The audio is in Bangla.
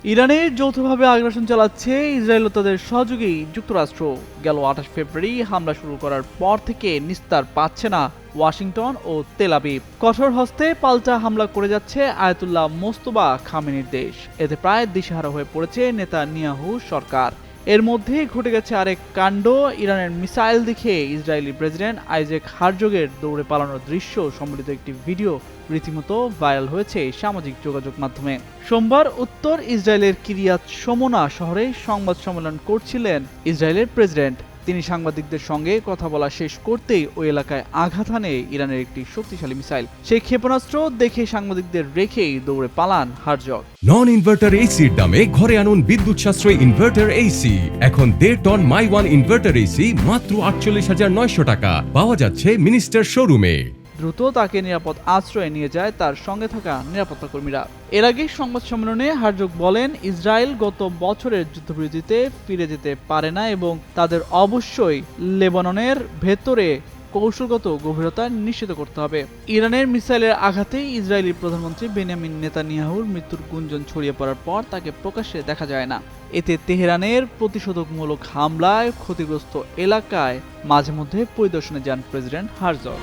ইরানে যৌথভাবে আগ্রাসন চালাচ্ছে ইসরায়েল ও তাদের সহযোগী যুক্তরাষ্ট্র। গেল 28 ফেব্রুয়ারি হামলা শুরু করার পর থেকে নিস্তার পাচ্ছে না ওয়াশিংটন ও তেল আবিব। কঠোর হস্তে পাল্টা হামলা করে যাচ্ছে আয়াতুল্লাহ মোস্তফা খামেনির দেশ। এতে প্রায় দিশেহারা হয়ে পড়েছে নেতানিয়াহু সরকার। এর মধ্যেই ঘটে গেছে আরেক কাণ্ড। ইরানের মিসাইল দেখে ইসরায়েলি প্রেসিডেন্ট আইজ্যাক হারজোগের দৌড়ে পালানোর দৃশ্য সম্বলিত একটি ভিডিও রীতিমতো ভাইরাল হয়েছে সামাজিক যোগাযোগ মাধ্যমে। সোমবার উত্তর ইসরায়েলের কিরিয়াত শমোনা শহরে সংবাদ সম্মেলন করছিলেন ইসরায়েলের প্রেসিডেন্ট। তিনি সাংবাদিকদের সঙ্গে কথা বলা শেষ করতেই ওই এলাকায় আঘাত হানে ইরানের একটি শক্তিশালী মিসাইল। সেই ক্ষেপণাস্ত্র দেখে সাংবাদিকদের রেখেই দৌড়ে পালান হারজগ। নন ইনভার্টার এসির দামে ঘরে আনুন বিদ্যুৎ সাশ্রয়ী ইনভার্টার এসি। এখন 1.5 ton my one inverter AC মাত্র 48,900 টাকা পাওয়া যাচ্ছে মিনিস্টার শোরুমে। দ্রুত তাকে নিরাপদ আশ্রয়ে নিয়ে যায় তার সঙ্গে থাকা নিরাপত্তা কর্মীরা। এর আগে সংবাদ সম্মেলনে হারজগ বলেন, ইসরায়েল গত বছরের যুদ্ধবিরতিতে ফিরে যেতে পারে না এবং তাদের অবশ্যই লেবাননের ভেতরে কৌশলগত গভীরতা নিশ্চিত করতে হবে। ইরানের মিসাইলের আঘাতে ইসরায়েলি প্রধানমন্ত্রী বেনিয়ামিন নেতানিয়াহুর মৃত্যুর গুঞ্জন ছড়িয়ে পড়ার পর তাকে প্রকাশ্যে দেখা যায় না। এতে তেহরানের প্রতিশোধকমূলক হামলায় ক্ষতিগ্রস্ত এলাকায় মাঝে মধ্যে পরিদর্শনে যান প্রেসিডেন্ট হারজগ।